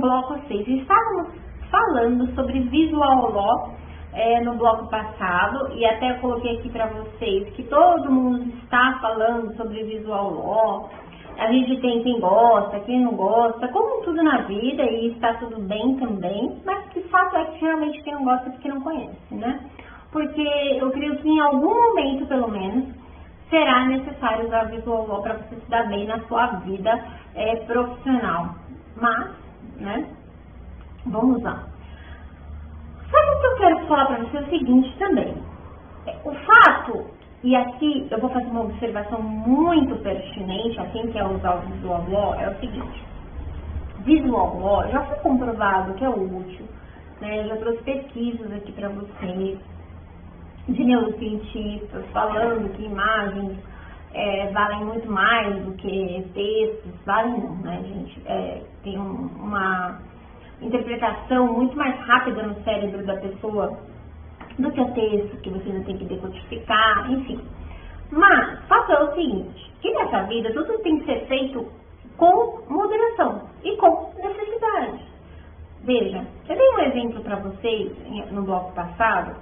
bloco 6. Estávamos falando sobre Visual Law no bloco passado, e até coloquei aqui para vocês que todo mundo está falando sobre Visual Law. A gente tem quem gosta, quem não gosta, como tudo na vida, e está tudo bem também, mas de fato é que realmente quem não gosta é porque não conhece, né? Porque eu creio que em algum momento, pelo menos, será necessário usar Visual Law para você se dar bem na sua vida profissional. Mas, né, vamos lá. Sabe o que eu quero falar para você? É o seguinte também. O fato, e aqui eu vou fazer uma observação muito pertinente a quem quer usar o Visual Law, é o seguinte. Visual Law já foi comprovado que é útil, né? Eu já trouxe pesquisas aqui para vocês, de neurocientistas, falando que imagens valem muito mais do que textos. Valem não, né, gente? Tem uma interpretação muito mais rápida no cérebro da pessoa do que o texto, que você ainda tem que decodificar, enfim. Mas, o fato é o seguinte, que nessa vida tudo tem que ser feito com moderação e com necessidade. Veja, eu dei um exemplo para vocês no bloco passado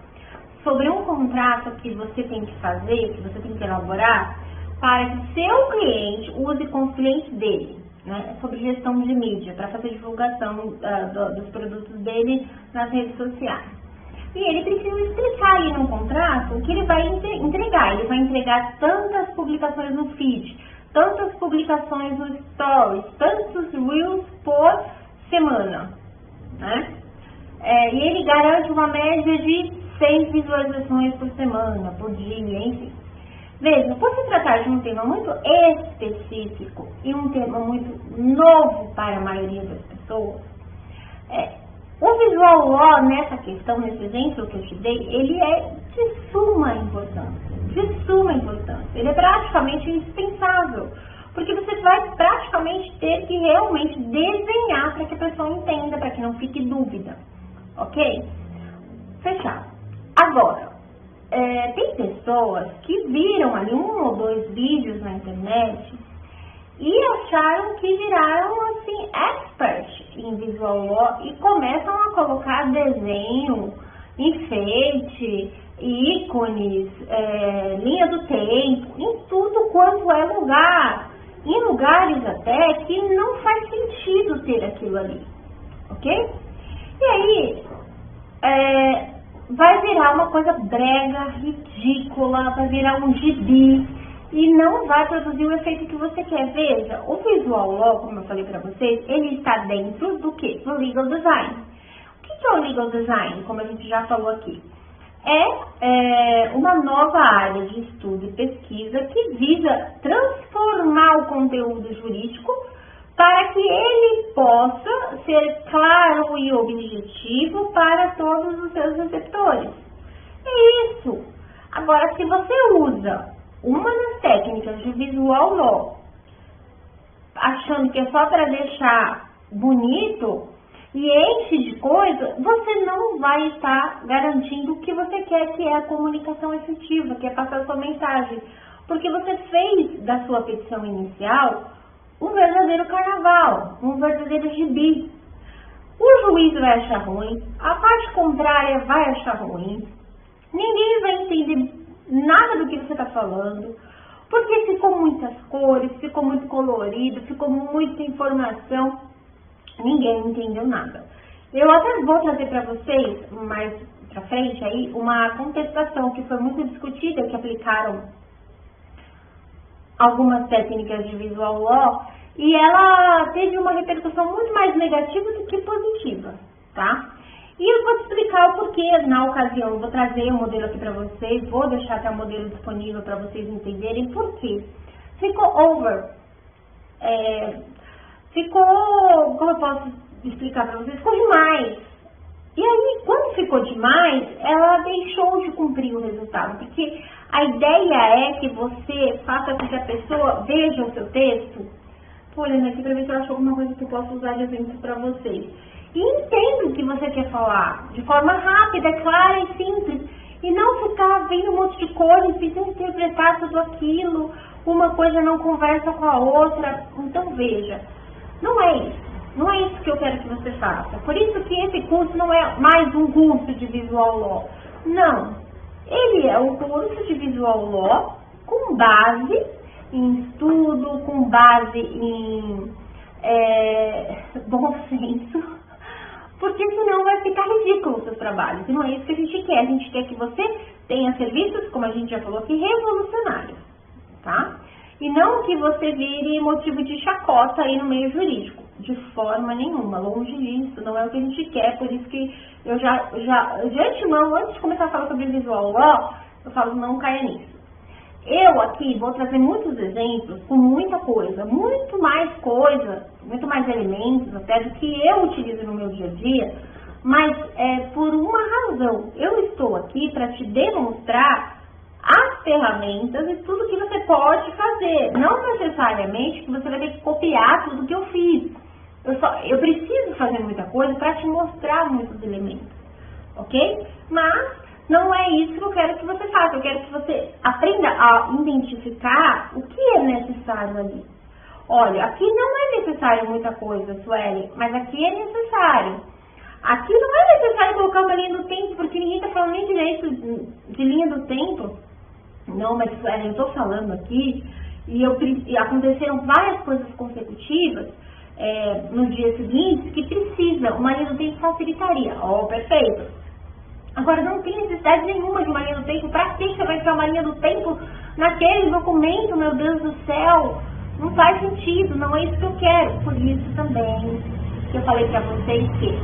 sobre um contrato que você tem que fazer, que você tem que elaborar, para que seu cliente use com os clientes dele, né? Sobre gestão de mídia, para fazer divulgação dos produtos dele nas redes sociais. E ele precisa explicar ali no contrato o que ele vai entregar. Ele vai entregar tantas publicações no feed, tantas publicações no stories, tantos reels por semana, né? E ele garante uma média de 100 visualizações por semana, por dia, enfim. Veja, por se tratar de um tema muito específico e um tema muito novo para a maioria das pessoas, o Visual Law nessa questão, nesse exemplo que eu te dei, ele é de suma importância, de suma importância. Ele é praticamente indispensável, porque você vai praticamente ter que realmente desenhar para que a pessoa entenda, para que não fique dúvida, ok? Fechado. Agora, tem pessoas que viram ali 1 ou 2 vídeos na internet e acharam que viraram, assim, expert em Visual Law e começam a colocar desenho, enfeite, ícones, linha do tempo, em tudo quanto é lugar, em lugares até que não faz sentido ter aquilo ali, ok? E aí, vai virar uma coisa brega, ridícula, vai virar um gibi e não vai produzir o efeito que você quer. Veja, o Visual Law, como eu falei para vocês, ele está dentro do quê? Do Legal Design. O que é o Legal Design, como a gente já falou aqui? É uma nova área de estudo e pesquisa que visa transformar o conteúdo jurídico para que ele possa ser claro e objetivo para todos os seus receptores. É isso. Agora, se você usa uma das técnicas de Visual Law, achando que é só para deixar bonito e enche de coisa, você não vai estar garantindo o que você quer, que é a comunicação efetiva, que é passar a sua mensagem. Porque você fez da sua petição inicial um verdadeiro carnaval, um verdadeiro gibi. O juiz vai achar ruim, a parte contrária vai achar ruim, ninguém vai entender nada do que você está falando, porque ficou muitas cores, ficou muito colorido, ficou muita informação, ninguém entendeu nada. Eu até vou trazer para vocês, mais para frente aí, uma contestação que foi muito discutida, que aplicaram algumas técnicas de Visual Law, e ela teve uma repercussão muito mais negativa do que positiva, tá? E eu vou te explicar o porquê na ocasião. Eu vou trazer o modelo aqui para vocês, vou deixar até o modelo disponível para vocês entenderem por quê. Ficou over. Como eu posso explicar para vocês? Ficou demais. E aí, quando ficou demais, ela deixou de cumprir o resultado, porque a ideia é que você faça com que a pessoa veja o seu texto. Tô olhando aqui para ver se eu acho alguma coisa que eu posso usar de exemplo para vocês. E entenda o que você quer falar, de forma rápida, clara e simples, e não ficar vendo um monte de cores e tentar interpretar tudo aquilo, uma coisa não conversa com a outra. Então veja, não é isso. Não é isso que eu quero que você faça. Por isso que esse curso não é mais um curso de Visual Law. Não. Ele é um curso de Visual Law com base em estudo, com base em bom senso, porque senão vai ficar ridículo o seu trabalho. E não é isso que a gente quer. A gente quer que você tenha serviços, como a gente já falou aqui, revolucionários, tá? E não que você vire motivo de chacota aí no meio jurídico. De forma nenhuma, longe disso, não é o que a gente quer. Por isso que eu já de antemão, antes de começar a falar sobre Visual Law, eu falo, não caia nisso. Eu aqui vou trazer muitos exemplos com muita coisa, muito mais elementos até do que eu utilizo no meu dia a dia, mas por uma razão. Eu estou aqui para te demonstrar as ferramentas e tudo que você pode fazer. Não necessariamente que você vai ter que copiar tudo que eu fiz. Eu preciso fazer muita coisa para te mostrar muitos elementos, ok? Mas não é isso que eu quero que você faça. Eu quero que você aprenda a identificar o que é necessário ali. Olha, aqui não é necessário muita coisa, Sueli, mas aqui é necessário. Aqui não é necessário colocar uma linha do tempo, porque ninguém está falando nem direito de linha do tempo. Não, mas Sueli, eu estou falando aqui e aconteceram várias coisas consecutivas no dia seguinte que precisa. Uma linha do tempo facilitaria. Perfeito. Agora, não tem necessidade nenhuma de uma linha do tempo. Para que você vai criar uma linha do tempo naquele documento, meu Deus do céu? Não faz sentido, não é isso que eu quero. Por isso também que eu falei para vocês que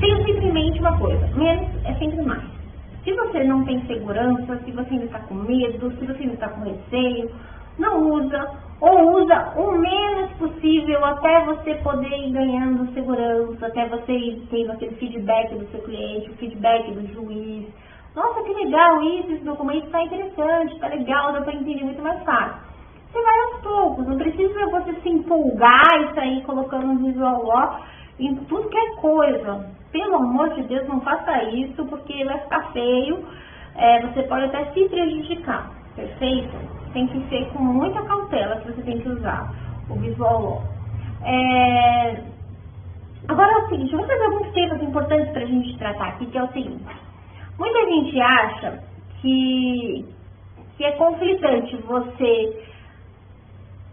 tenha sempre em mente uma coisa, menos é sempre mais. Se você não tem segurança, se você ainda está com medo, se você ainda está com receio, não usa, ou usa o menos possível até você poder ir ganhando segurança, até você ir tendo aquele feedback do seu cliente, o feedback do juiz. Nossa, que legal isso, esse documento está interessante, está legal, dá para entender muito mais fácil. Você vai aos poucos, não precisa você se empolgar e sair colocando um Visual Law em tudo que é coisa. Pelo amor de Deus, não faça isso, porque vai ficar feio, você pode até se prejudicar, perfeito? Tem que ser com muita cautela que você tem que usar o Visual Law. Agora é o seguinte, eu vou trazer alguns temas importantes para a gente tratar aqui, que é o seguinte. Muita gente acha que é conflitante você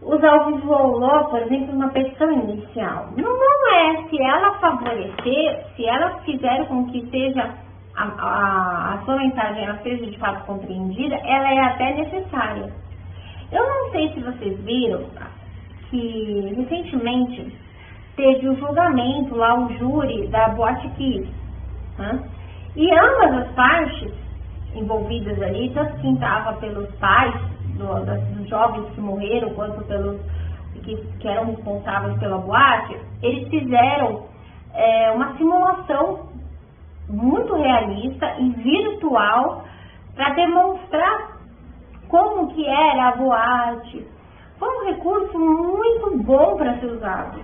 usar o Visual Law, por exemplo, numa petição inicial. Não é. Se ela favorecer, se ela fizer com que seja a sua mensagem ela seja de fato compreendida, ela é até necessária. Eu não sei se vocês viram que recentemente teve o julgamento lá, o júri da Boate Kiss, né? E ambas as partes envolvidas ali, tanto quem estava pelos pais dos jovens que morreram, quanto pelos que eram responsáveis pela boate, eles fizeram uma simulação muito realista e virtual para demonstrar como que era a boate. Foi um recurso muito bom para ser usado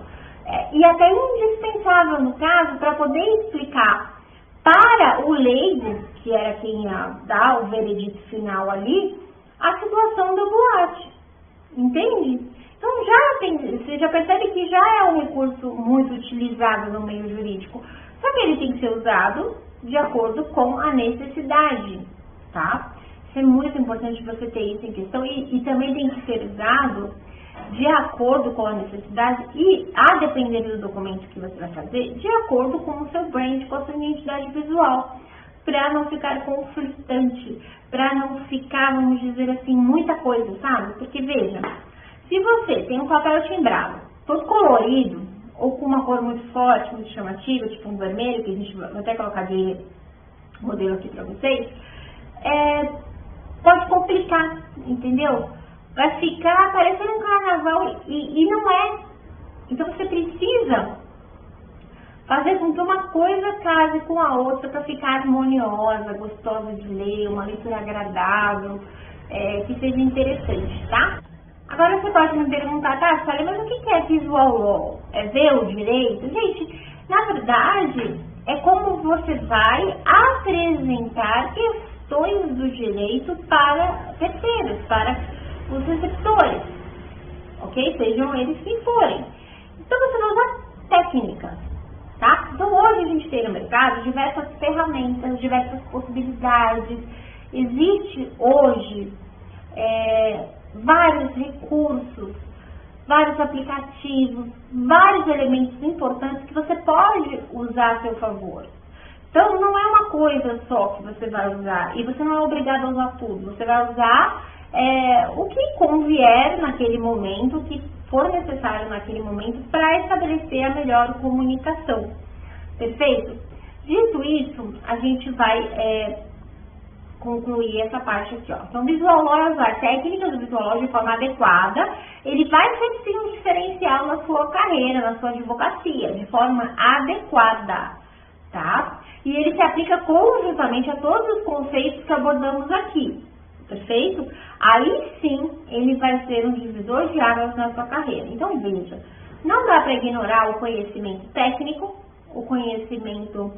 e até indispensável no caso para poder explicar para o leigo, que era quem ia dar o veredito final ali, a situação da boate, entende? Então você já percebe que já é um recurso muito utilizado no meio jurídico, só que ele tem que ser usado de acordo com a necessidade, tá? Isso é muito importante você ter isso em questão e também tem que ser usado de acordo com a necessidade e, a depender do documento que você vai fazer, de acordo com o seu brand, com a sua identidade visual, para não ficar conflitante, para não ficar, vamos dizer assim, muita coisa, sabe? Porque, veja, se você tem um papel timbrado, todo colorido, ou com uma cor muito forte, muito chamativa, tipo um vermelho, que a gente vai até colocar de modelo aqui para vocês, pode complicar, entendeu? Vai ficar parecendo um carnaval e não é. Então você precisa fazer com que uma coisa case com a outra para ficar harmoniosa, gostosa de ler, uma leitura agradável, que seja interessante, tá? Agora você pode me perguntar, tá, Sônia, mas o que é Visual Law? É ver o direito? Gente, na verdade, é como você vai apresentar questões do direito para terceiros, para os receptores, ok? Sejam eles quem forem. técnicas, tá? Então hoje a gente tem no mercado diversas ferramentas, diversas possibilidades. Existe hoje vários recursos, vários aplicativos, vários elementos importantes que você pode usar a seu favor. Então não é uma coisa só que você vai usar, e você não é obrigado a usar tudo. Você vai usar o que convier naquele momento, o que for necessário naquele momento para estabelecer a melhor comunicação. Perfeito? Dito isso, a gente vai concluir essa parte aqui, ó. Então, Visual Law é usar técnicas do Visual Law de forma adequada. Ele vai ser sim um diferencial na sua carreira, na sua advocacia, de forma adequada, tá? E ele se aplica conjuntamente a todos os conceitos que abordamos aqui, perfeito? Aí sim, ele vai ser um divisor de águas na sua carreira. Então, veja, não dá para ignorar o conhecimento técnico, o conhecimento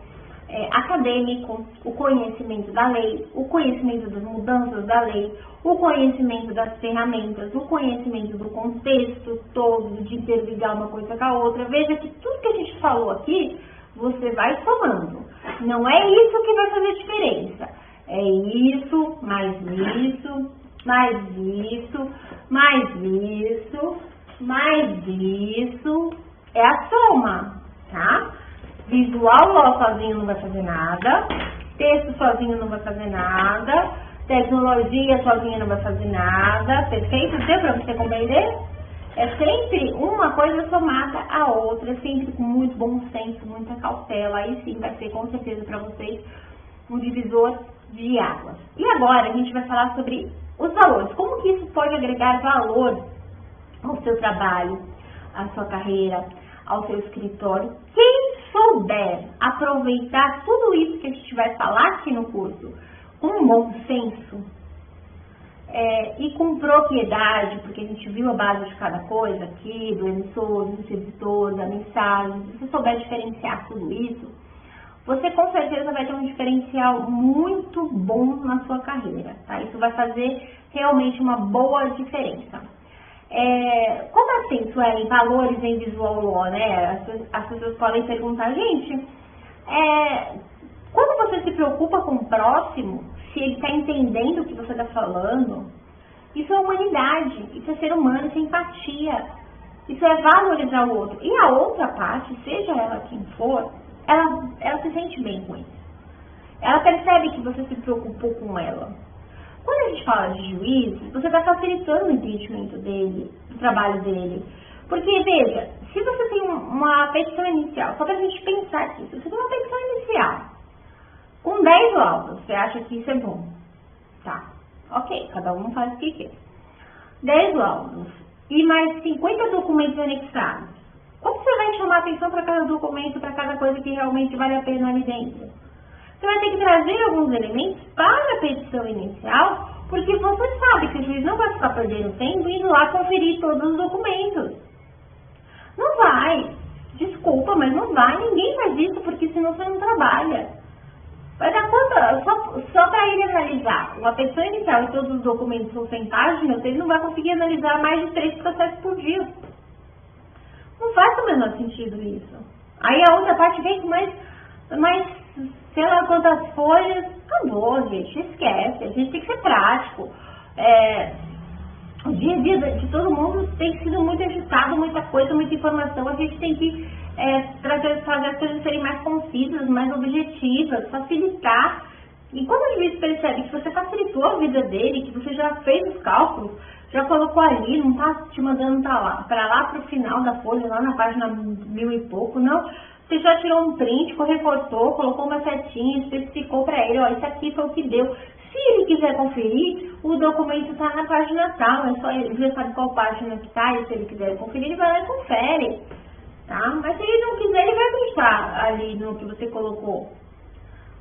acadêmico, o conhecimento da lei, o conhecimento das mudanças da lei, o conhecimento das ferramentas, o conhecimento do contexto todo, de interligar uma coisa com a outra. Veja que tudo que a gente falou aqui, você vai somando. Não é isso que vai fazer diferença. É isso, mais isso, mais isso, mais isso, mais isso. É a soma, tá? Visual Law sozinho não vai fazer nada, texto sozinho não vai fazer nada, tecnologia sozinha não vai fazer nada, perfeito? Deu para você compreender? É sempre uma coisa somada à outra, sempre com muito bom senso, muita cautela, aí sim vai ser com certeza para vocês um divisor de águas. E agora a gente vai falar sobre os valores, como que isso pode agregar valor ao seu trabalho, à sua carreira, ao seu escritório. Quem souber aproveitar tudo isso que a gente vai falar aqui no curso com bom senso e com propriedade, porque a gente viu a base de cada coisa aqui, do emissor, do receptor, da mensagem, se você souber diferenciar tudo isso, você com certeza vai ter um diferencial muito bom na sua carreira, tá? Isso vai fazer realmente uma boa diferença. Como assim, Suelen, valores em Visual Law, né? As pessoas podem perguntar, gente, quando você se preocupa com o próximo, se ele está entendendo o que você está falando, isso é humanidade, isso é ser humano, isso é empatia, isso é valorizar o outro. E a outra parte, seja ela quem for, ela se sente bem com isso. Ela percebe que você se preocupou com ela. Quando a gente fala de juiz, você está facilitando o entendimento dele, do trabalho dele. Porque, veja, se você tem uma petição inicial, só para a gente pensar aqui, se você tem uma petição inicial com 10 laudos, você acha que isso é bom? Tá, ok, cada um faz o que quer. 10 laudos e mais 50 documentos anexados. Como você vai chamar atenção para cada documento, para cada coisa que realmente vale a pena ali dentro? Você vai ter que trazer alguns elementos para a petição inicial, porque você sabe que o juiz não vai ficar perdendo tempo indo lá conferir todos os documentos. Não vai. Desculpa, mas não vai. Ninguém faz isso, porque senão você não trabalha. Vai dar conta, só para ele analisar uma petição inicial e todos os documentos são 100 páginas, ele não vai conseguir analisar mais de 3 processos por dia. Não faz o menor sentido isso. Aí a outra parte vem com mais sei lá quantas folhas, acabou, gente, esquece, a gente tem que ser prático. O dia a dia de todo mundo tem sido muito agitado, muita coisa, muita informação, a gente tem que fazer as coisas serem mais concisas, mais objetivas, facilitar. E quando o juiz percebe que você facilitou a vida dele, que você já fez os cálculos, já colocou ali, não está te mandando para lá para o final da folha, lá na página 1000 e pouco, não. Você já tirou um print, recortou, colocou uma setinha, especificou para ele, ó, isso aqui foi o que deu. Se ele quiser conferir, o documento está na página tal, é só ele já sabe qual página que está, e se ele quiser conferir, ele vai lá e confere, tá? Mas se ele não quiser, ele vai pensar ali no que você colocou.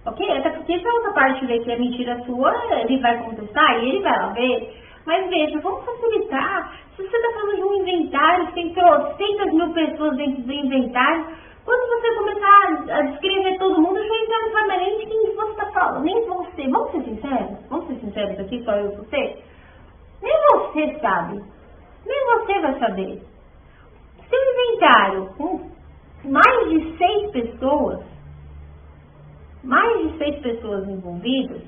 Ok? Até porque se a outra parte ver que é mentira sua, ele vai contestar e ele vai lá ver. Mas veja, vamos facilitar. Se você está falando de um inventário, tem 300.000 pessoas dentro do inventário, quando você começar a descrever todo mundo, o juiz não sabe nem de quem você está falando, nem você. Vamos ser sinceros? Vamos ser sinceros aqui, só eu e você? Nem você sabe. Nem você vai saber. Seu inventário com mais pessoas, mais de 6 pessoas envolvidas,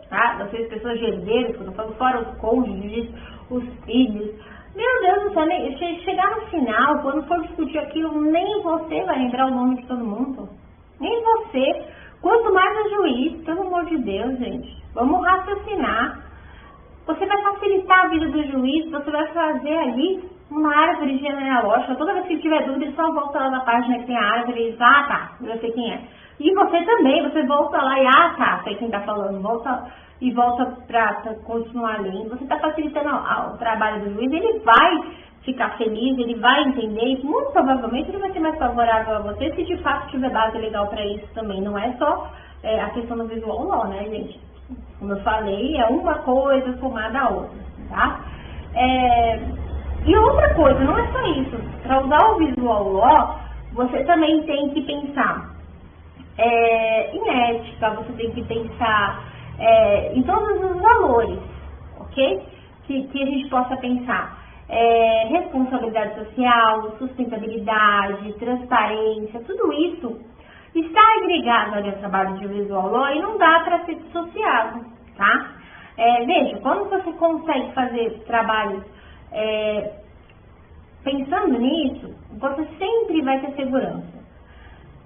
tá? Das 6 pessoas de herdeiros, quando eu falo fora os cônjuges, os filhos. Meu Deus do céu, chegar no final, quando for discutir aquilo, nem você vai lembrar o nome de todo mundo. Nem você. Quanto mais o juiz, pelo amor de Deus, gente. Vamos raciocinar. Você vai facilitar a vida do juiz, você vai fazer ali uma árvore genealógica. Toda vez que tiver dúvida, ele só volta lá na página que tem a árvore e diz, ah, tá, eu sei quem é. E você também, você volta lá e, ah, tá, sei quem tá falando, volta para continuar lendo. Você está facilitando o trabalho do juiz, ele vai ficar feliz, ele vai entender, e muito provavelmente ele vai ser mais favorável a você se de fato tiver base legal para isso também. Não é só a questão do visual law, né, gente? Como eu falei, é uma coisa somada à outra, tá? E outra coisa, não é só isso. Para usar o visual law, você também tem que pensar em ética, você tem que pensar em todos os valores, ok? Que a gente possa pensar. Responsabilidade social, sustentabilidade, transparência, tudo isso está agregado ali ao trabalho de visual law e não dá para ser dissociado, tá? Veja, quando você consegue fazer trabalhos pensando nisso, você sempre vai ter segurança.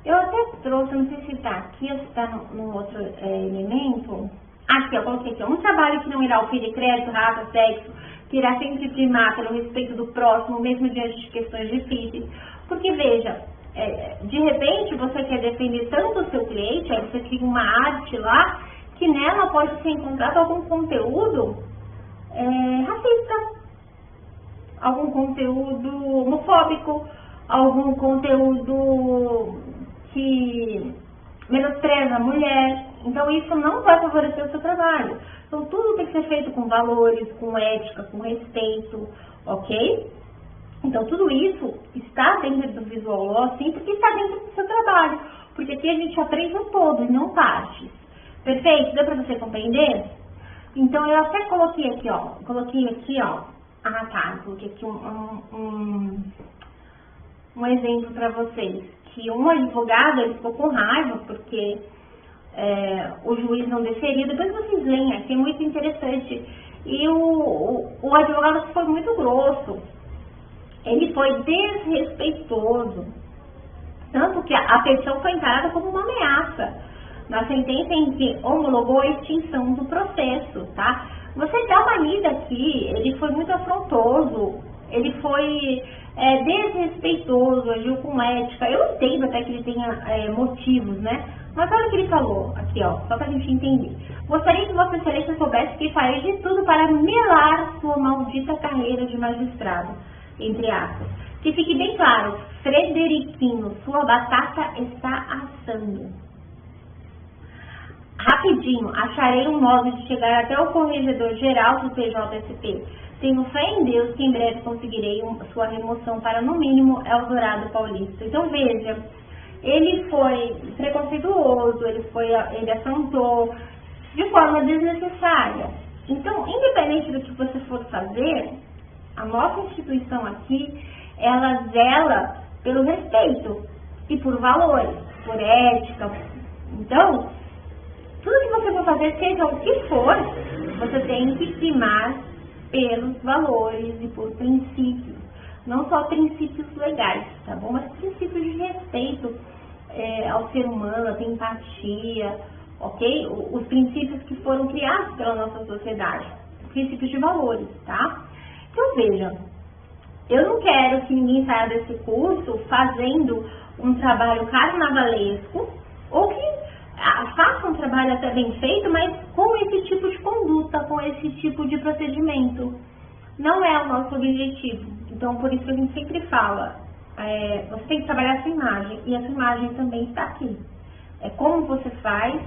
Eu até trouxe, não sei se está aqui ou se está no outro elemento. Aqui, eu coloquei aqui, um trabalho que não irá oferir crédito, raça, sexo, que irá sempre primar pelo respeito do próximo, mesmo diante de questões difíceis. Porque, veja, de repente você quer defender tanto o seu cliente, aí você cria uma arte lá, que nela pode ser encontrado algum conteúdo racista, algum conteúdo homofóbico, algum conteúdo que menospreza a mulher. Então isso não vai favorecer o seu trabalho. Então tudo tem que ser feito com valores, com ética, com respeito, ok? Então tudo isso está dentro do visual law, sim, porque está dentro do seu trabalho. Porque aqui a gente aprende um todo e não partes. Perfeito? Deu para você compreender? Então eu até coloquei aqui, ó. Ah, tá. Coloquei aqui um exemplo para vocês. Que um advogado, ele ficou com raiva porque o juiz não deferiu. Depois vocês leem aqui, é muito interessante. E o advogado foi muito grosso. Ele foi desrespeitoso. Tanto que a petição foi encarada como uma ameaça. Na sentença em que homologou a extinção do processo, tá? Você dá uma lida aqui, ele foi muito afrontoso, ele foi desrespeitoso, agiu com ética. Eu entendo até que ele tenha motivos, né? Mas olha o que ele falou aqui, ó, só pra gente entender. Gostaria que Vossa Excelência soubesse que farei de tudo para melar sua maldita carreira de magistrado, entre aspas. Que fique bem claro, Frederiquinho, sua batata está assando. Rapidinho, acharei um modo de chegar até o corregedor geral do TJSP. Tenho fé em Deus que em breve conseguirei sua remoção para, no mínimo, Eldorado Paulista. Então, veja, ele foi preconceituoso, ele afrontou de forma desnecessária. Então, independente do que você for fazer, a nossa instituição aqui, ela zela pelo respeito e por valores, por ética. Então, tudo que você for fazer, seja o que for, você tem que primar pelos valores e por princípios. Não só princípios legais, tá bom? Mas princípios de respeito ao ser humano, a empatia, ok? Os princípios que foram criados pela nossa sociedade. Princípios de valores, tá? Então, veja, eu não quero que ninguém saia desse curso fazendo um trabalho carnavalesco ou que faça um trabalho até bem feito, mas com esse tipo de conduta, com esse tipo de procedimento. Não é o nosso objetivo. Então, por isso que a gente sempre fala, você tem que trabalhar a sua imagem, e a sua imagem também está aqui. É como você faz,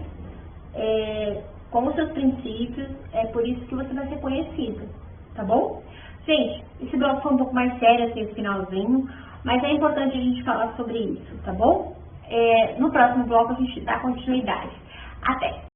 com os seus princípios, é por isso que você vai ser conhecido, tá bom? Gente, esse bloco foi um pouco mais sério, assim, esse finalzinho, mas é importante a gente falar sobre isso, tá bom? No próximo bloco a gente dá continuidade. Até!